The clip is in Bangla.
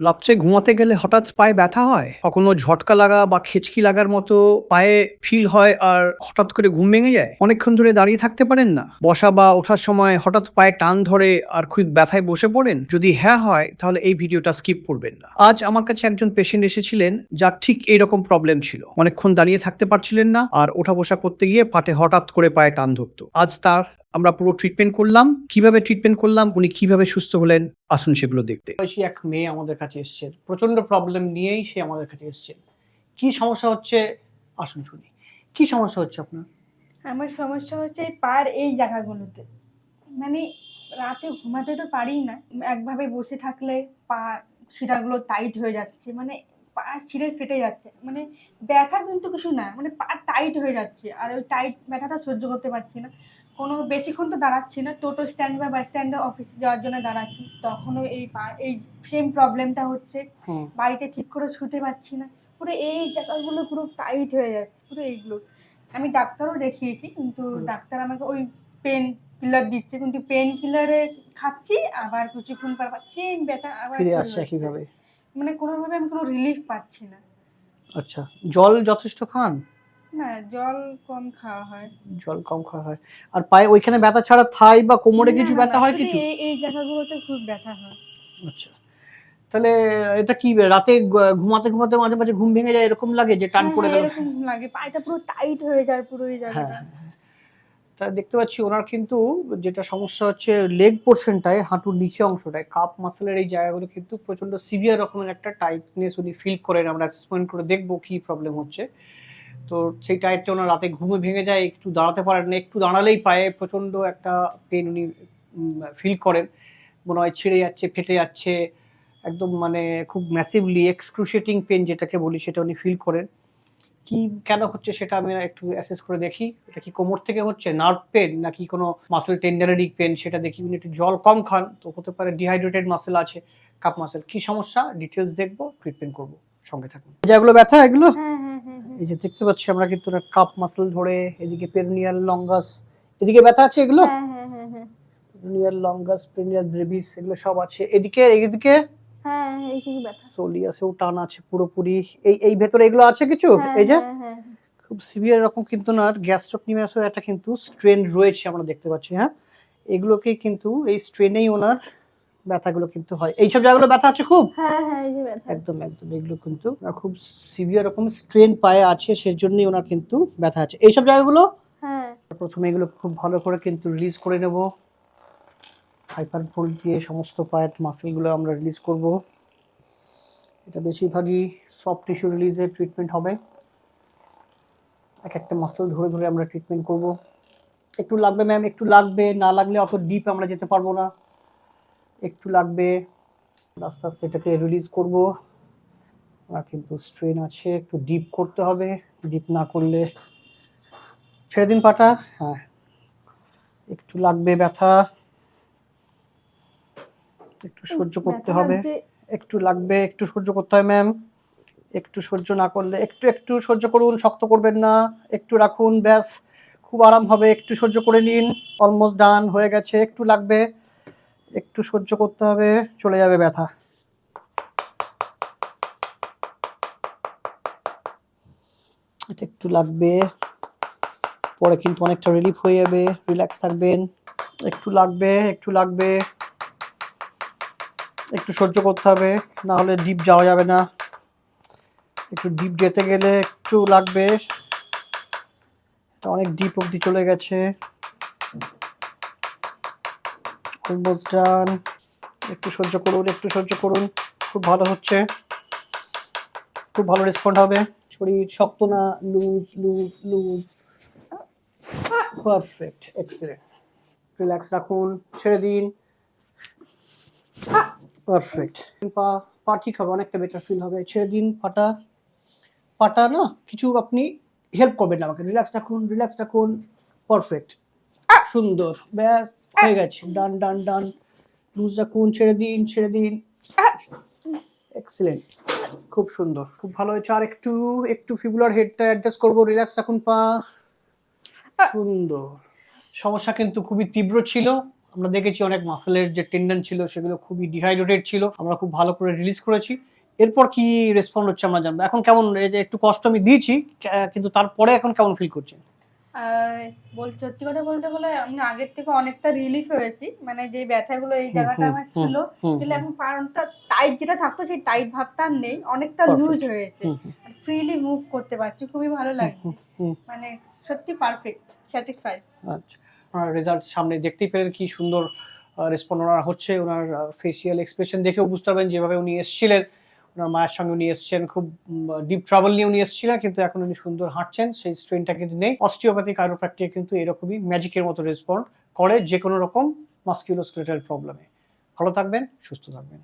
রাত্রে ঘুমাতে গেলে হঠাৎ পায়ে ব্যথা হয়? কখনো ঝটকা লাগা বা খেচকি লাগার মতো পায়ে ফিল হয় আর হঠাৎ করে ঘুম ভেঙে যায়? অনেকক্ষণ ধরে দাঁড়িয়ে থাকতে পারেন না? বসা বা ওঠার সময় হঠাৎ পায়ে টান ধরে আর খুব ব্যথায় বসে পড়েন? যদি হ্যাঁ হয় তাহলে এই ভিডিওটা স্কিপ করবেন না। আজ আমার কাছে একজন পেশেন্ট এসেছিলেন যার ঠিক এইরকম প্রবলেম ছিল। অনেকক্ষণ দাঁড়িয়ে থাকতে পারছিলেন না আর ওঠা বসা করতে গিয়ে পাটে হঠাৎ করে পায়ে টান ধরতো। আজ তার আমরা পুরো ট্রিটমেন্ট করলাম। কিভাবে ট্রিটমেন্ট করলাম, উনি কিভাবে সুস্থ হলেন, আসুন সেগুলো দেখতে। বয়সী এক মেয়ে আমাদের কাছে এসছেন। প্রচন্ড প্রবলেম নিয়েই সে আমাদের কাছে এসছেন। কি সমস্যা হচ্ছে আসুন শুনি। কি সমস্যা হচ্ছে আপনার? আমার সমস্যা হচ্ছে পার এই জায়গাগুলোতে। মানে রাতে ঘুমাতে তো পারি না। একভাবে বসে থাকলে পা শিরাগুলো টাইট হয়ে যাচ্ছে। মানে পা ছিঁড়ে ফেটে যাচ্ছে। মানে ব্যথা কিন্তু কিছু না। মানে পা টাইট হয়ে যাচ্ছে। আর ওই টাইট ব্যথাটা সহ্য করতে পারছি না। কোনো বেশিক্ষণ তো দাঁড়াচ্ছি না। টোটো স্ট্যান্ড বা বাস স্ট্যান্ডে অফিসে যাওয়ার জন্য দাঁড়াচ্ছি। তখনও এই সেম প্রবলেমটা হচ্ছে। হুম। বাড়িতে ঠিক করে শুতে পারছি না। পুরো এই জায়গাগুলো পুরো টাইট হয়ে যাচ্ছে। পুরো এইগুলো। আমি ডাক্তারও দেখিয়েছি, কিন্তু ডাক্তার আমাকে ওই পেন কিলার দিচ্ছে, কিন্তু পেন কিলারে খাচ্ছি, আবার কিছুক্ষণ পর পাচ্ছি ব্যথা আবার ফিরে শুরু আসছে হচ্ছে। একইভাবে। মানে কোনোভাবে আমি কোনো রিলিফ পাচ্ছি না। আচ্ছা, জল যথেষ্ট খান? না, জল কম খাওয়া হয়। জল কম খাওয়া হয়। আর পায়ে ওইখানে ব্যথা ছাড়া থাই বা কোমরে কিছু ব্যথা হয় শুধু কিছু? এই জায়গাগুলোতে খুব ব্যথা হয়। আচ্ছা। তাহলে এটা কি রাতে ঘুমাতে মাঝে, মাঝে ঘুম ভেঙে যায় এরকম লাগে যে টান পড়ে হ্যাঁ, গেল? এরকম লাগে। পাটা পুরো টাইট হয়ে যায় পুরো এই হ্যাঁ, জায়গাটা। হ্যাঁ, হ্যাঁ। তা দেখতে পাচ্ছি ওনার কিন্তু যেটা সমস্যা হচ্ছে লেগ পোরশনটায়, হাঁটুর নিচে অংশটায় কাপ মাসলের এই জায়গাগুলো কিন্তু প্রচন্ড সিভিয়ার রকমের একটা টাইটনেস উনি ফিল করেন। আমরা অ্যাসেসমেন্ট করে দেখবো কি প্রবলেম হচ্ছে। তো সেই টাইটটা ওনার রাতে ঘুমে ভেঙে যায়, একটু দাঁড়াতে পারেন না, একটু দাঁড়ালেই পায়ে প্রচন্ড একটা পেন উনি ফিল করেন। মনে হয় ছিঁড়ে যাচ্ছে, ফেটে যাচ্ছে, একদম মানে খুব ম্যাসিভলি এক্সক্রুশিয়েটিং পেন যেটাকে বলি সেটা উনি ফিল করেন। কি কেন হচ্ছে সেটা আমি একটু অ্যাসেস করে দেখি। এটা কি কোমর থেকে হচ্ছে, নার্ভ পেন নাকি কোনো মাসল টেন্ডারিং পেন সেটা দেখি। উনি একটু জল কম খান, তো হতে পারে ডিহাইড্রেটেড মাসল আছে, কাপ মাসল। কি সমস্যা ডিটেলস দেখবো, ট্রিটমেন্ট করবো, সঙ্গে থাকুন। যেগুলো ব্যথা এগুলো হ্যাঁ, হ্যাঁ, হ্যাঁ, হ্যাঁ। এই যে দেখতে পাচ্ছি আমরা কিন্তু কাপ মাসল ধরে, এদিকে পেরোনিয়াল লঙ্গাস, এদিকে ব্যথা আছে এগুলো, হ্যাঁ, হ্যাঁ, হ্যাঁ, হ্যাঁ। পেরোনিয়াল লঙ্গাস, পেরোনিয়াল ব্রেভিস এগুলো সব আছে। এদিকে এইদিকে হ্যাঁ, এইখানে ব্যথা। সোলিয়াসেও টান আছে পুরোপুরি। এই ভেতরে এগুলো আছে কিছু? হ্যাঁ, এই যে হ্যাঁ, হ্যাঁ। খুব সিভিয়ার রকম কিন্তু না, গ্যাস্ট্রোকনিমিয়াসও একটা কিন্তু স্ট্রেন রয়েছে আমরা দেখতে পাচ্ছি। হ্যাঁ, এগুলোকেই কিন্তু এই স্ট্রেনেই ওনার ব্যথাগুলো কিন্তু হয়। এইসব জায়গাগুলো ব্যথা আছে খুব? হ্যাঁ, হ্যাঁ, এই যে ব্যথা। একদম একদম এগুলো কিন্তু খুব সিভিয়ার রকম স্ট্রেন পায়ে আছে, সেজন্যই ওনার কিন্তু ব্যথা আছে এইসব জায়গাগুলো। হ্যাঁ। প্রথমে এগুলো খুব ভালো করে কিন্তু রিলিজ করে নেব। হাইপার ভোল্ট দিয়ে সমস্ত পায়ের মাসেলগুলো আমরা রিলিজ করব। এটা বেশিরভাগই সফট টিস্যু রিলিজের ট্রিটমেন্ট হবে। এক একটা মাসেল ধরে ধরে আমরা ট্রিটমেন্ট করব। একটু লাগবে ম্যাম, একটু লাগবে, না লাগলে অত ডিপ আমরা যেতে পারবো না, একটু লাগবে। আস্তে আস্তে এটাকে রিলিজ করব। আর কিন্তু স্ট্রেন আছে, একটু ডিপ করতে হবে, ডিপ না করলে ছেড়ে দিন পাটা। হ্যাঁ, একটু লাগবে ব্যথা, একটু সহ্য করতে হবে, একটু লাগবে, একটু সহ্য করতে হয় ম্যাম। একটু সহ্য না করলে একটু সহ্য করুন, শক্ত করবেন না, একটু রাখুন, ব্যাস খুব আরাম হবে। একটু সহ্য করে নিন, অলমোস্ট ডান হয়ে গেছে। একটু লাগবে, একটু সহ্য করতে হবে, চলে যাবে ব্যথা। এটা একটু লাগবে, পরে কিন্তু অনেকটা রিলিফ হয়ে যাবে, রিল্যাক্স থাকবেন। একটু লাগবে, একটু লাগবে, একটু সহ্য করতে হবে, না হলে ডিপ যাওয়া যাবে না। একটু ডিপ যেতে গেলে একটু লাগবে, অনেক ডিপ অবধি চলে গেছে, অলমোস্ট ডান। একটু সহ্য করুন, একটু সহ্য করুন, খুব ভালো হচ্ছে, খুব ভালো রেসপন্ড হবে। শরীর শক্ত না, loose loose loose, perfect, excellent. Relax রাখুন, ছেড়ে দিন, পারফেক্ট। পা ঠিক হবে, অনেকটা বেটার ফিল হবে। ছেড়ে দিন পাটা, পাটা না কিছু আপনি হেল্প করবেন না আমাকে, রিল্যাক্স রাখুন, রিল্যাক্স রাখুন, পারফেক্ট, সুন্দর, ব্যাস হয়ে গেছে, ডান ডান ডান। লুজ রাখুন, ছেড়ে দিন, ছেড়ে দিন, এক্সেলেন্ট, খুব সুন্দর, খুব ভালো হয়েছে। আর একটু একটু ফিবুলার হেডটা অ্যাডজাস্ট করবো, রিল্যাক্স রাখুন পা, সুন্দর। সমস্যা কিন্তু খুবই তীব্র ছিল, আমরা দেখেছি অনেক মাসেলের যে টেন্ডন ছিল সেগুলো খুবই ডিহাইড্রেটেড ছিল, আমরা খুব ভালো করে রিলিজ করেছি। এরপর কি রেসপন্ড হচ্ছে আমরা জানবো। এখন কেমন, এই যে একটু কষ্ট আমি দিয়েছি কিন্তু তারপরে এখন কেমন ফিল করছেন? সত্যি কথা বলতে গেলে আমি আগের থেকে অনেকটা রিলিফ হয়েছি, মানে যে ব্যথাগুলো এই জায়গাটা আমার ছিল, তাহলে এখন পারটা টাইট যেটা থাকতো সেই টাইট ভাবটা আর নেই, অনেকটা লুজ হয়েছে, ফ্রিলি মুভ করতে পারছি, খুবই ভালো লাগছে, মানে সত্যি পারফেক্ট, স্যাটিসফাইড। আচ্ছা, ওনার রেজাল্ট সামনে দেখতেই পেলেন কি সুন্দর রেসপন্ড ওনার হচ্ছে। ওনার ফেসিয়াল এক্সপ্রেশন দেখেও বুঝতে পারবেন যেভাবে উনি এসেছিলেন, ওনার মায়ের সঙ্গে উনি এসেছেন, খুব ডিপ ট্রাভেল নিয়ে উনি এসেছিলেন, কিন্তু এখন উনি সুন্দর হাঁটছেন, সেই স্ট্রেনটা কিন্তু নেই। অস্টিওপ্যাথি কাইরোপ্র্যাকটিক কিন্তু এরকমই ম্যাজিকের মতো রেসপন্ড করে যে কোনো রকম মাস্কুলোস্কেলেটাল প্রবলেমে। ভালো থাকবেন, সুস্থ থাকবেন।